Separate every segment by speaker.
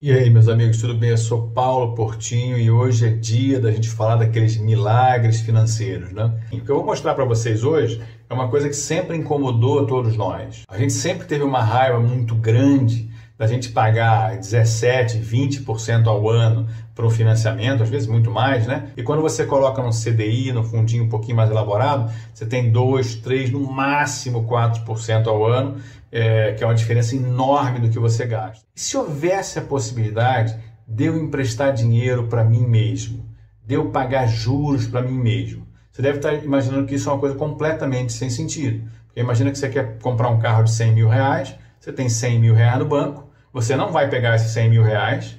Speaker 1: E aí, meus amigos, tudo bem? Eu sou Paulo Portinho e hoje é dia da gente falar daqueles milagres financeiros, né? E o que eu vou mostrar para vocês hoje é uma coisa que sempre incomodou a todos nós. A gente sempre teve uma raiva muito grande da gente pagar 17, 20% ao ano para um financiamento, às vezes muito mais, né? E quando você coloca no CDI, no fundinho um pouquinho mais elaborado, você tem 2, 3, no máximo 4% ao ano, que é uma diferença enorme do que você gasta. E se houvesse a possibilidade de eu emprestar dinheiro para mim mesmo, de eu pagar juros para mim mesmo? Você deve estar imaginando que isso é uma coisa completamente sem sentido. Porque imagina que você quer comprar um carro de 100 mil reais, você tem 100 mil reais no banco, você não vai pegar esses 100 mil reais,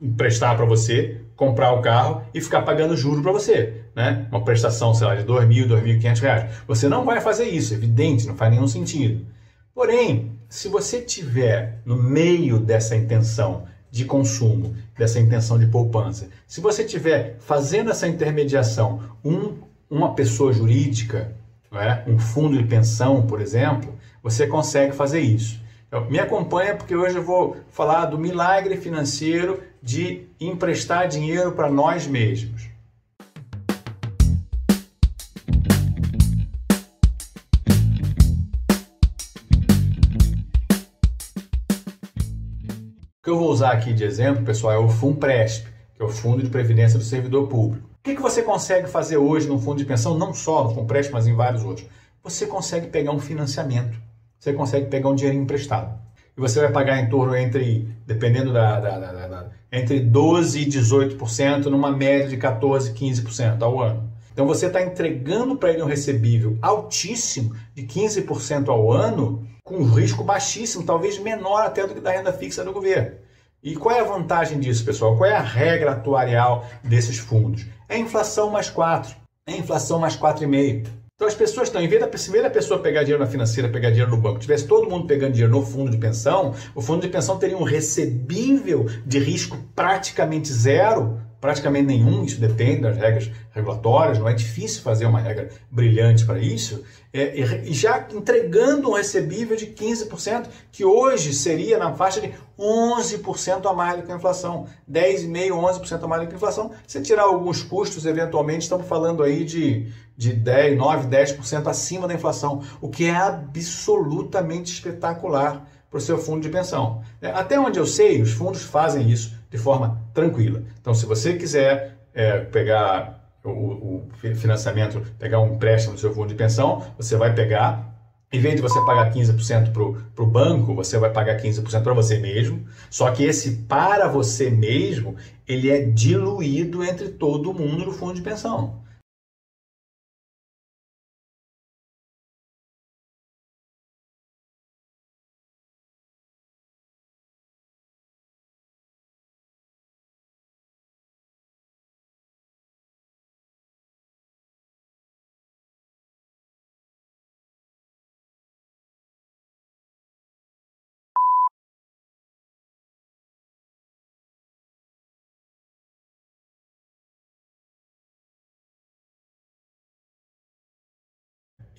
Speaker 1: emprestar para você, comprar o carro e ficar pagando juros para você, né? Uma prestação, sei lá, de 2.000, 2.500 reais. Você não vai fazer isso, é evidente, não faz nenhum sentido. Porém, se você tiver no meio dessa intenção de consumo, dessa intenção de poupança, se você tiver fazendo essa intermediação uma pessoa jurídica, não é? Um fundo de pensão, por exemplo, você consegue fazer isso. Então, me acompanha porque hoje eu vou falar do milagre financeiro de emprestar dinheiro para nós mesmos. O que eu vou usar aqui de exemplo, pessoal, é o Funpresp, que é o Fundo de Previdência do Servidor Público. O que você consegue fazer hoje no fundo de pensão, não só no Funpresp, mas em vários outros? Você consegue pegar um financiamento, você consegue pegar um dinheiro emprestado. E você vai pagar em torno dependendo entre 12% e 18%, numa média de 14%, 15% ao ano. Então você está entregando para ele um recebível altíssimo de 15% ao ano, com um risco baixíssimo, talvez menor até do que da renda fixa do governo. E qual é a vantagem disso, pessoal? Qual é a regra atuarial desses fundos? É a inflação mais 4, é a inflação mais 4,5. Então as pessoas estão, em vez da pessoa pegar dinheiro na financeira, pegar dinheiro no banco, tivesse todo mundo pegando dinheiro no fundo de pensão, o fundo de pensão teria um recebível de risco praticamente zero, praticamente nenhum, isso depende das regras regulatórias, não é difícil fazer uma regra brilhante para isso, e já entregando um recebível de 15%, que hoje seria na faixa de 11% a mais do que a inflação, 10,5%, 11% a mais do que a inflação. Se tirar alguns custos, eventualmente, estamos falando aí de 10, 9, 10% acima da inflação, o que é absolutamente espetacular para o seu fundo de pensão. Até onde eu sei, os fundos fazem isso de forma tranquila. Então, se você quiser pegar o financiamento, pegar um empréstimo do seu fundo de pensão, você vai pegar, em vez de você pagar 15% para o banco, você vai pagar 15% para você mesmo, só que esse para você mesmo, ele é diluído entre todo mundo no fundo de pensão.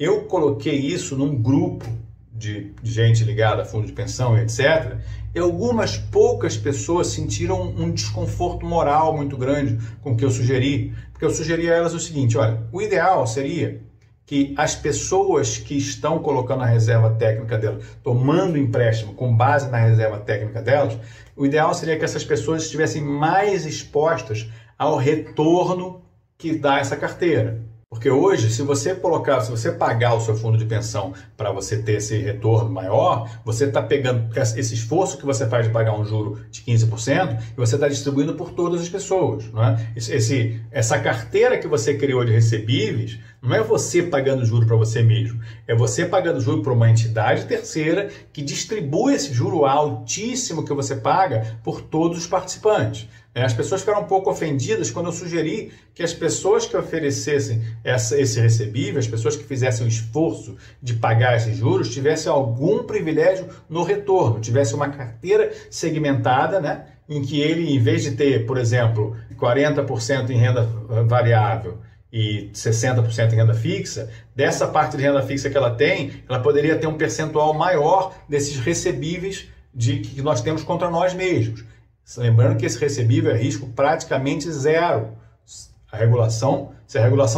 Speaker 1: Eu coloquei isso num grupo de gente ligada a fundo de pensão e etc. E algumas poucas pessoas sentiram um desconforto moral muito grande com o que eu sugeri. Porque eu sugeri a elas o seguinte, olha, o ideal seria que as pessoas que estão colocando a reserva técnica delas, tomando empréstimo com base na reserva técnica delas, o ideal seria que essas pessoas estivessem mais expostas ao retorno que dá essa carteira. Porque hoje, se você pagar o seu fundo de pensão para você ter esse retorno maior, você está pegando esse esforço que você faz de pagar um juro de 15% e você está distribuindo por todas as pessoas. Não é? Essa carteira que você criou de recebíveis não é você pagando juro para você mesmo, é você pagando juro para uma entidade terceira que distribui esse juro altíssimo que você paga por todos os participantes. As pessoas ficaram um pouco ofendidas quando eu sugeri que as pessoas que oferecessem esse recebível, as pessoas que fizessem o esforço de pagar esses juros, tivessem algum privilégio no retorno, tivessem uma carteira segmentada, né, em que ele, em vez de ter, por exemplo, 40% em renda variável e 60% em renda fixa, dessa parte de renda fixa que ela tem, ela poderia ter um percentual maior desses recebíveis que nós temos contra nós mesmos. Lembrando que esse recebível é risco praticamente zero. Se a regulação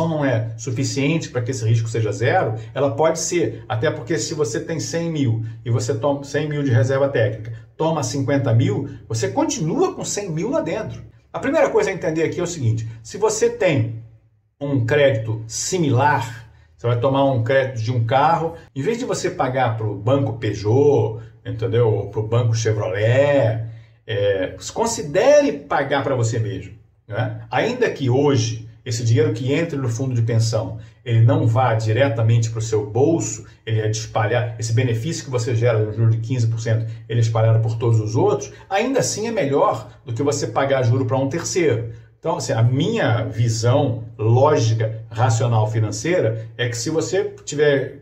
Speaker 1: não é suficiente para que esse risco seja zero, ela pode ser, até porque se você tem 100 mil e você toma 100 mil de reserva técnica, toma 50 mil, você continua com 100 mil lá dentro. A primeira coisa a entender aqui é o seguinte: se você tem um crédito similar, você vai tomar um crédito de um carro, em vez de você pagar para o Banco Peugeot, entendeu? Ou para o Banco Chevrolet, considere pagar para você mesmo. Né? Ainda que hoje esse dinheiro que entre no fundo de pensão, ele não vá diretamente para o seu bolso, ele é de espalhar, esse benefício que você gera no juro de 15%, ele é espalhado por todos os outros, ainda assim é melhor do que você pagar juro para um terceiro. Então, assim, a minha visão lógica, racional, financeira, é que se você tiver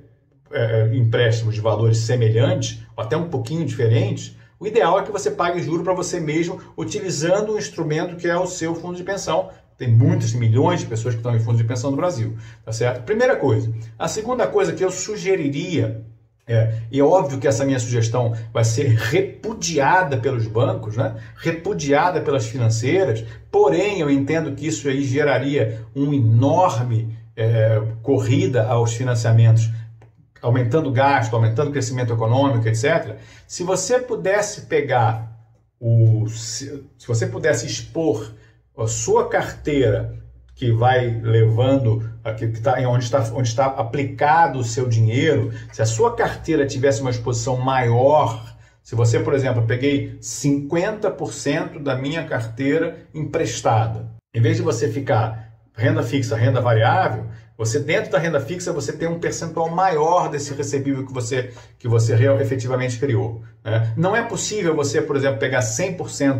Speaker 1: empréstimos de valores semelhantes, ou até um pouquinho diferentes, o ideal é que você pague juro para você mesmo, utilizando um instrumento que é o seu fundo de pensão. Tem muitos milhões de pessoas que estão em fundo de pensão no Brasil, tá certo? Primeira coisa. A segunda coisa que eu sugeriria, e é óbvio que essa minha sugestão vai ser repudiada pelos bancos, né? Repudiada pelas financeiras, porém eu entendo que isso aí geraria uma enorme corrida aos financiamentos, aumentando o gasto, aumentando o crescimento econômico, etc. Se você pudesse se você pudesse expor a sua carteira, que vai levando, onde está aplicado o seu dinheiro, se a sua carteira tivesse uma exposição maior, se você, por exemplo, eu peguei 50% da minha carteira emprestada, em vez de você ficar renda fixa, renda variável, você dentro da renda fixa você tem um percentual maior desse recebível que você efetivamente criou. Né? Não é possível você, por exemplo, pegar 100%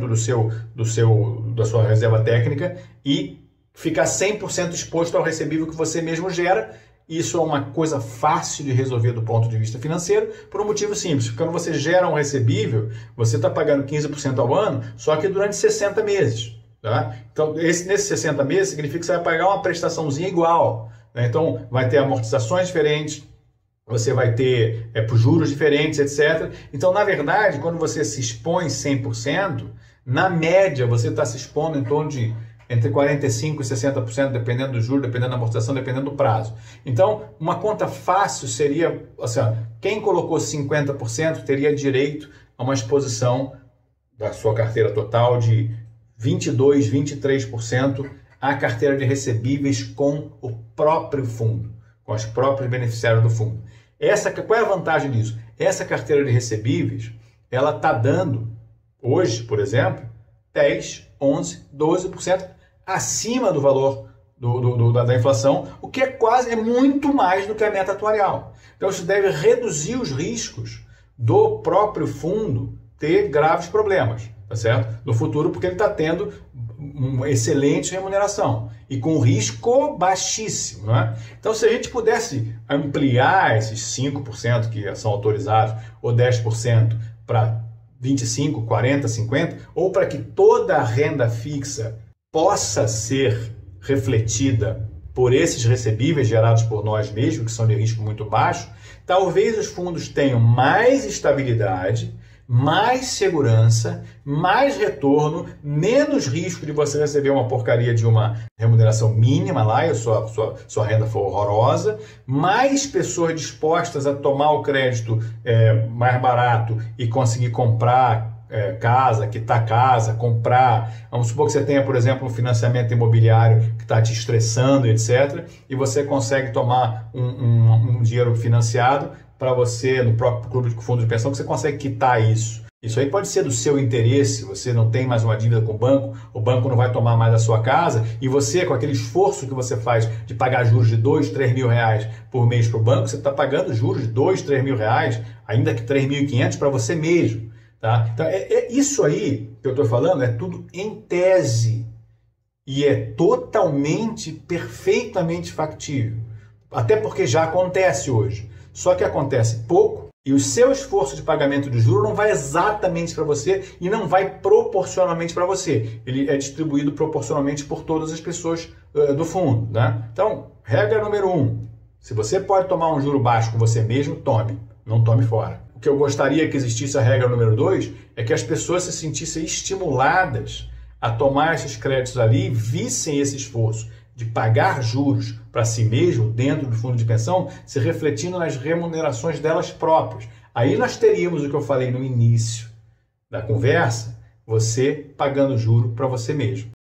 Speaker 1: da sua reserva técnica e ficar 100% exposto ao recebível que você mesmo gera. Isso é uma coisa fácil de resolver do ponto de vista financeiro, por um motivo simples. Quando você gera um recebível, você está pagando 15% ao ano, só que durante 60 meses. Tá? Então, nesses 60 meses, significa que você vai pagar uma prestaçãozinha igual. Né? Então, vai ter amortizações diferentes, você vai ter juros diferentes, etc. Então, na verdade, quando você se expõe 100%, na média, você está se expondo em torno de entre 45% e 60%, dependendo do juro, dependendo da amortização, dependendo do prazo. Então, uma conta fácil seria, assim, quem colocou 50% teria direito a uma exposição da sua carteira total de 22%, 23% à carteira de recebíveis com o próprio fundo, com os próprios beneficiários do fundo. Qual é a vantagem disso? Essa carteira de recebíveis, ela está dando, hoje, por exemplo, 10%, 11%, 12% acima do valor da inflação, o que é muito mais do que a meta atuarial. Então, isso deve reduzir os riscos do próprio fundo ter graves problemas, tá certo? No futuro, porque ele está tendo uma excelente remuneração e com risco baixíssimo, né? Então, se a gente pudesse ampliar esses 5% que são autorizados ou 10% para 25%, 40%, 50%, ou para que toda a renda fixa possa ser refletida por esses recebíveis gerados por nós mesmos, que são de risco muito baixo, talvez os fundos tenham mais estabilidade, mais segurança, mais retorno, menos risco de você receber uma porcaria de uma remuneração mínima lá e a sua renda for horrorosa, mais pessoas dispostas a tomar o crédito mais barato e conseguir comprar quitar casa, comprar. Vamos supor que você tenha, por exemplo, um financiamento imobiliário que está te estressando, etc. E você consegue tomar um dinheiro financiado para você, no próprio clube de fundo de pensão, que você consegue quitar isso. Isso aí pode ser do seu interesse, você não tem mais uma dívida com o banco não vai tomar mais a sua casa, e você, com aquele esforço que você faz de pagar juros de 2, 3 mil reais por mês para o banco, você está pagando juros de 2, 3 mil reais, ainda que 3.500 para você mesmo. Tá? Então, isso aí que eu estou falando é tudo em tese e é totalmente, perfeitamente factível. Até porque já acontece hoje. Só que acontece pouco e o seu esforço de pagamento de juros não vai exatamente para você e não vai proporcionalmente para você. Ele é distribuído proporcionalmente por todas as pessoas do fundo. Né? Então, regra número 1. Se você pode tomar um juro baixo com você mesmo, tome. Não tome fora. o que eu gostaria que existisse a regra número 2 é que as pessoas se sentissem estimuladas a tomar esses créditos ali e vissem esse esforço de pagar juros para si mesmo dentro do fundo de pensão se refletindo nas remunerações delas próprias. Aí nós teríamos o que eu falei no início da conversa, você pagando juro para você mesmo.